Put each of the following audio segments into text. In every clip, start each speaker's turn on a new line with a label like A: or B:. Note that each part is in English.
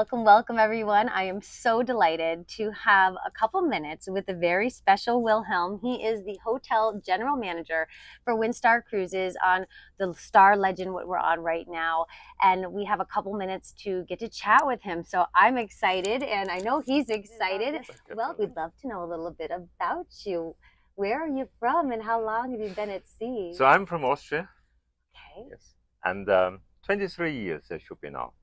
A: Welcome, welcome everyone. I am so delighted to have a couple minutes with the very special Wilhelm. He is the hotel general manager for Windstar Cruises on the Star Legend, what we're on right now. And we have a couple minutes to get to chat with him. So I'm excited and I know he's excited. Well, we'd love to know a little bit about you. Where are you from and how long have you been at sea?
B: So I'm from Austria.
A: Okay.
B: Yes. And 23 years it should be now.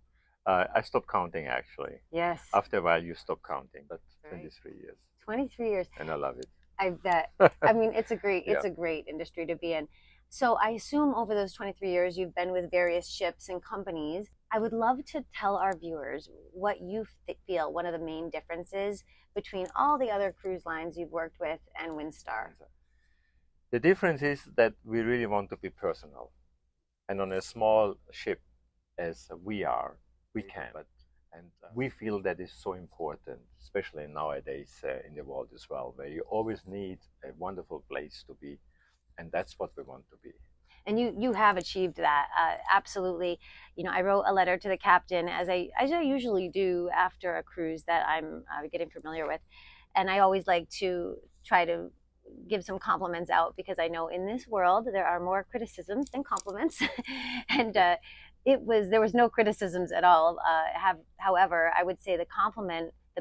B: I stopped counting actually.
A: Yes.
B: After a while you stop counting, but
A: Right.
B: 23 years.
A: 23 years.
B: And I love it.
A: I bet. I mean, it's a great industry to be in. So I assume over those 23 years you've been with various ships and companies. I would love to tell our viewers what you feel one of the main differences between all the other cruise lines you've worked with and Windstar.
B: The difference is that we really want to be personal. And on a small ship as we are, we can. And we feel that is so important, especially nowadays in the world as well, where you always need a wonderful place to be. And that's what we want to be.
A: And you have achieved that, absolutely. You know, I wrote a letter to the captain, as I usually do after a cruise that I'm getting familiar with. And I always like to try to give some compliments out, because I know in this world there are more criticisms than compliments. And there was no criticisms at all. However, I would say the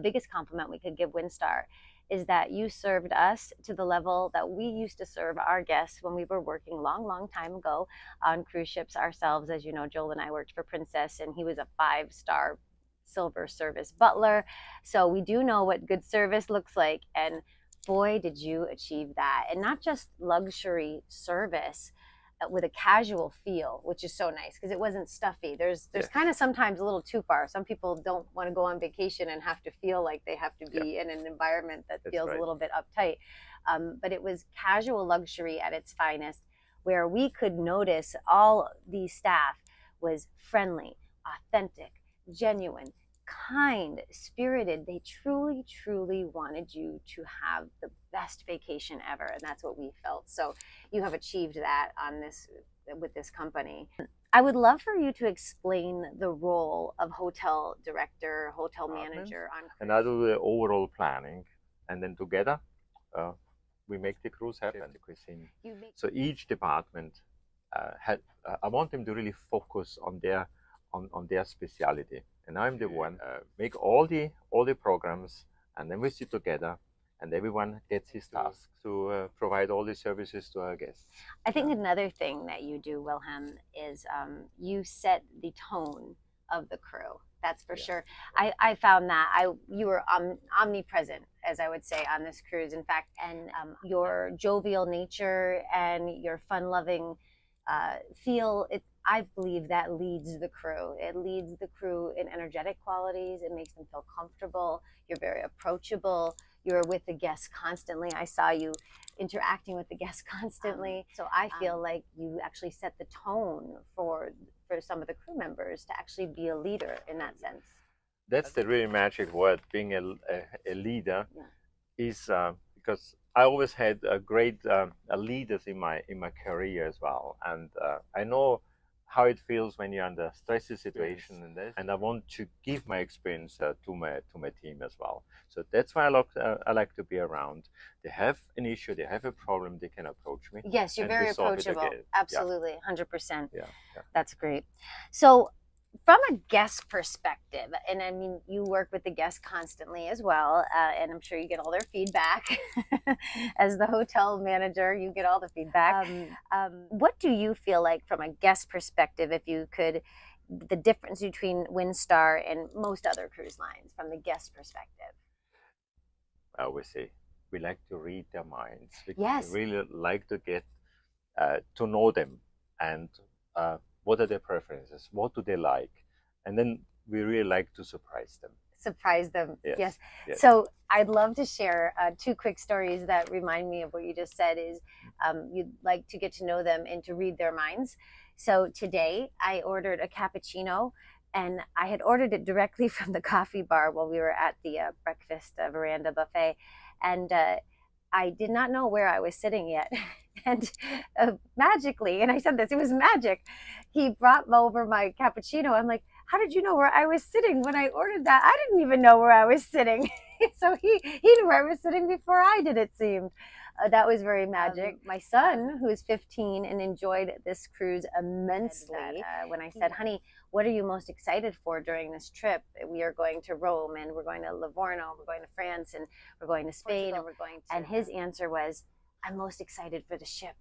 A: biggest compliment we could give Windstar is that you served us to the level that we used to serve our guests when we were working long time ago on cruise ships ourselves. As you know, Joel and I worked for Princess, and he was a 5-star silver service butler. So we do know what good service looks like. And boy, did you achieve that. And not just luxury service with a casual feel, which is so nice, because it wasn't stuffy. There's kind of sometimes a little too far. Some people don't want to go on vacation and have to feel like they have to be in an environment that feels a little bit uptight. But it was casual luxury at its finest, where we could notice all the staff was friendly, authentic, genuine, kind, spirited. They truly wanted you to have the best vacation ever, and that's what we felt. So you have achieved that with this company. I would love for you to explain the role of hotel director, hotel manager on cruise.
B: And I do the overall planning, and then together we make the cruise happen. The cuisine. So each department I want them to really focus on their speciality. And I'm the one make all the programs, and then we sit together, and everyone gets his task to provide all the services to our guests.
A: I think another thing that you do, Wilhelm, is you set the tone of the crew. That's for sure. I found that you were omnipresent, as I would say, on this cruise. In fact, and your jovial nature and your fun-loving feel, I believe that leads the crew. It leads the crew in energetic qualities. It makes them feel comfortable. You're very approachable. You're with the guests constantly. I saw you interacting with the guests constantly. So I feel like you actually set the tone for some of the crew members to actually be a leader in that sense.
B: That's the really magic word, being a leader, is because I always had great leaders in my career as well, and I know how it feels when you're under a stressful situation, and I want to give my experience to my team as well. So that's why I like to be around. They have an issue, they have a problem, they can approach me.
A: Yes, you're very approachable. Absolutely, 100%.
B: Yeah.
A: That's great. So from a guest perspective, and I mean, you work with the guests constantly as well, and I'm sure you get all their feedback. As the hotel manager, you get all the feedback. What do you feel like from a guest perspective, if you could, the difference between Windstar and most other cruise lines from the guest perspective?
B: I always say we like to read their minds. We really like to get to know them, and what are their preferences? What do they like? And then we really like to surprise them.
A: Surprise them, yes. So I'd love to share 2 quick stories that remind me of what you just said. Is you'd like to get to know them and to read their minds. So today I ordered a cappuccino, and I had ordered it directly from the coffee bar while we were at the breakfast veranda buffet. And I did not know where I was sitting yet. And magically, and I said this, it was magic, he brought over my cappuccino. I'm like, how did you know where I was sitting when I ordered that? I didn't even know where I was sitting. So he knew where I was sitting before I did, it seemed. That was very magic. My son, who is 15 and enjoyed this cruise immensely, when I said, honey, what are you most excited for during this trip? We are going to Rome, and we're going to Livorno, we're going to France, and we're going to Spain, and we're going to... And his answer was, I'm most excited for the ship.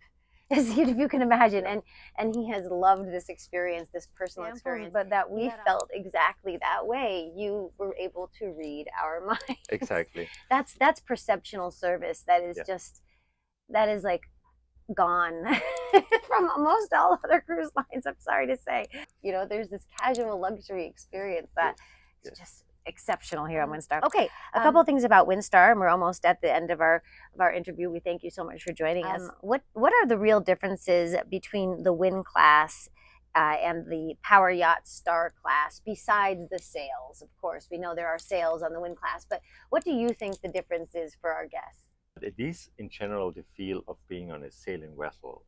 A: If you can imagine. And he has loved this experience, this personal experience, but that we felt exactly that way. You were able to read our minds.
B: Exactly.
A: That's perceptional service. That is just, that is like gone from most all other cruise lines, I'm sorry to say. You know, there's this casual luxury experience that is just exceptional here on Windstar. Okay, a couple of things about Windstar, and we're almost at the end of our interview. We thank you so much for joining us. What are the real differences between the Win class and the Power Yacht Star class, besides the sails? Of course, we know there are sails on the Win class, but what do you think the difference is for our guests?
B: It is, in general, the feel of being on a sailing vessel.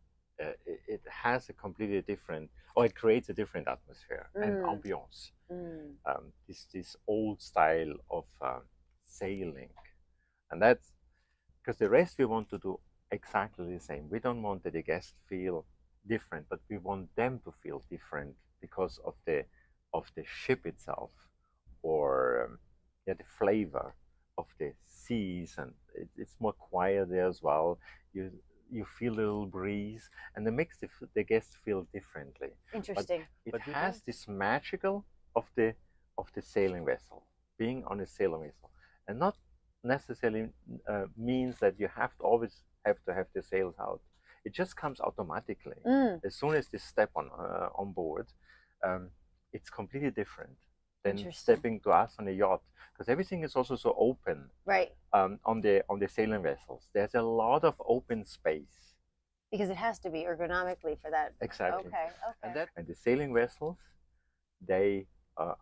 B: It has a completely different, or it creates a different atmosphere and ambiance. This old style of sailing, and that's because the rest we want to do exactly the same. We don't want that the guests feel different, but we want them to feel different because of the ship itself, or the flavor of the seas, and it's more quiet there as well. You feel a little breeze, and it makes the guests feel differently.
A: Interesting.
B: But it has this magical of the sailing vessel, being on a sailing vessel, and not necessarily means that you have to always have to have the sails out. It just comes automatically. As soon as they step on board, it's completely different than stepping to us on a yacht, because everything is also so open.
A: Right.
B: On the sailing vessels, there's a lot of open space.
A: Because it has to be ergonomically for that.
B: Exactly.
A: Okay.
B: And the sailing vessels, they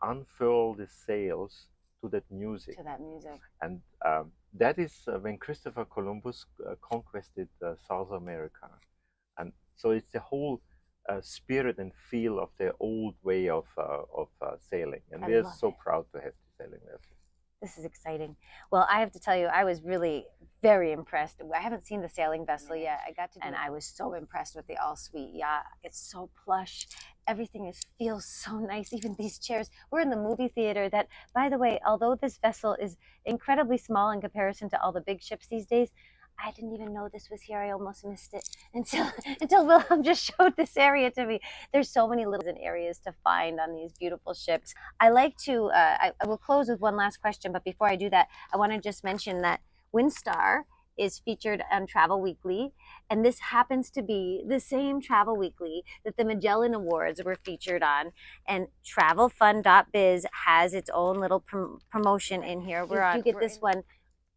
B: unfurl the sails to that music. And that is when Christopher Columbus conquered South America. And so it's the whole spirit and feel of the old way of sailing. And we are so proud to have the sailing vessels.
A: This is exciting. Well, I have to tell you, I was really very impressed. I haven't seen the sailing vessel yet. I got to, and I was so impressed with the all-suite yacht. It's so plush. Everything feels so nice. Even these chairs. We're in the movie theater. That, by the way, although this vessel is incredibly small in comparison to all the big ships these days, I didn't even know this was here. I almost missed it until Wilhelm just showed this area to me. There's so many little areas to find on these beautiful ships. I like to, I will close with one last question, but before I do that, I want to just mention that Windstar is featured on Travel Weekly, and this happens to be the same Travel Weekly that the Magellan Awards were featured on, and TravelFun.Biz has its own little promotion in here. You get this one.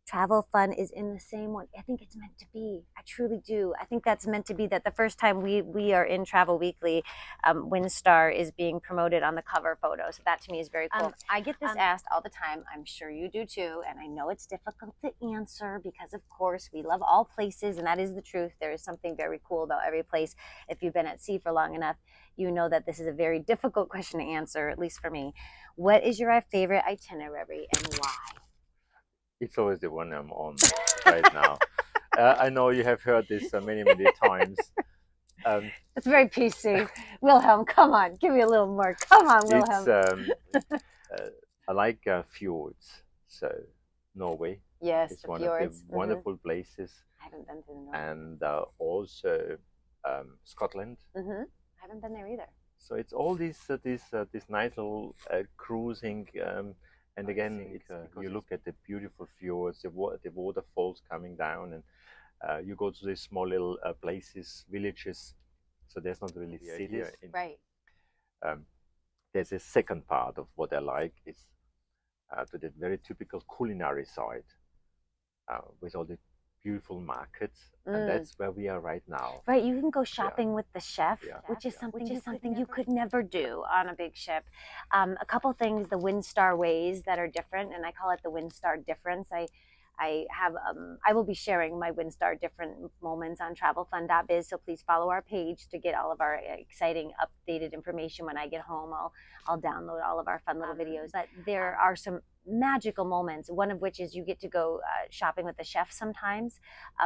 A: Travel Fun is in the same one. I think it's meant to be. I truly do. I think that's meant to be, that the first time we are in Travel Weekly, Windstar is being promoted on the cover photo. So that to me is very cool. I get this asked all the time. I'm sure you do too. And I know it's difficult to answer because, of course, we love all places, and that is the truth. There is something very cool about every place. If you've been at sea for long enough, you know that this is a very difficult question to answer, at least for me. What is your favorite itinerary and why?
B: It's always the one I'm on right now. I know you have heard this many times.
A: It's very PC. Wilhelm, come on, give me a little more. Come on, Wilhelm.
B: I like fjords. So Norway is one of the wonderful places.
A: I haven't been to the north.
B: And also Scotland.
A: I haven't been there either.
B: So it's all these nice little cruising. And again, you look at the beautiful fjords, the waterfalls coming down, and you go to these small little places, villages. So there's not really cities.
A: Right.
B: There's a second part of what I like is to the very typical culinary side, with all the beautiful markets, and that's where we are right now.
A: Right, you can go shopping with the chef, which is something you could never do on a big ship. A couple things, the Windstar ways that are different, and I call it the Windstar difference. I will be sharing my Windstar different moments on TravelFun.Biz. So please follow our page to get all of our exciting updated information. When I get home, I'll download all of our fun little videos. But there are some magical moments, one of which is you get to go shopping with the chef sometimes.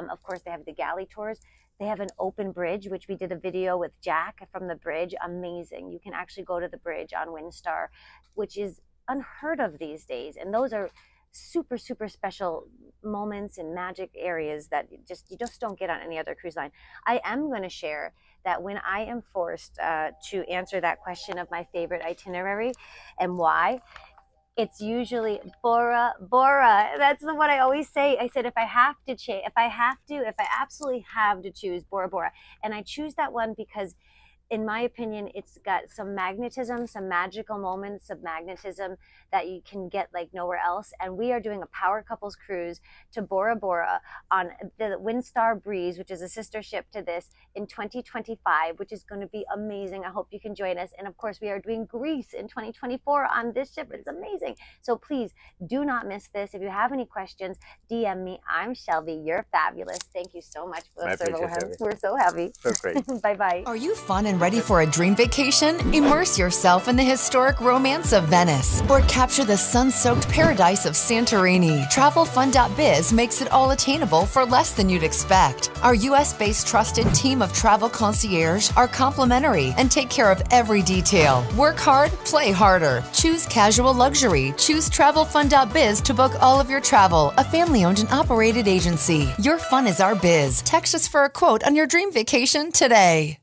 A: Of course, they have the galley tours. They have an open bridge, which we did a video with Jack from the bridge. Amazing. You can actually go to the bridge on Windstar, which is unheard of these days. And those are super, super special moments and magic areas that you just don't get on any other cruise line. I am going to share that when I am forced to answer that question of my favorite itinerary and why, it's usually Bora Bora. That's what I always say. I said, if I absolutely have to choose Bora Bora. And I choose that one because, in my opinion, it's got some magnetism, some magical moments of magnetism that you can get like nowhere else. And we are doing a power couples cruise to Bora Bora on the Windstar Breeze, which is a sister ship to this, in 2025, which is going to be amazing. I hope you can join us. And of course, we are doing Greece in 2024 on this ship. It's amazing. So please do not miss this. If you have any questions, DM me. I'm Shelby. You're fabulous. Thank you so much. We're so happy.
B: So great.
A: Bye-bye.
C: Are you fun and ready for a dream vacation? Immerse yourself in the historic romance of Venice or capture the sun-soaked paradise of Santorini. TravelFun.Biz makes it all attainable for less than you'd expect. Our U.S.-based trusted team of travel concierge are complimentary and take care of every detail. Work hard, play harder. Choose casual luxury. Choose TravelFun.Biz to book all of your travel. A family-owned and operated agency. Your fun is our biz. Text us for a quote on your dream vacation today.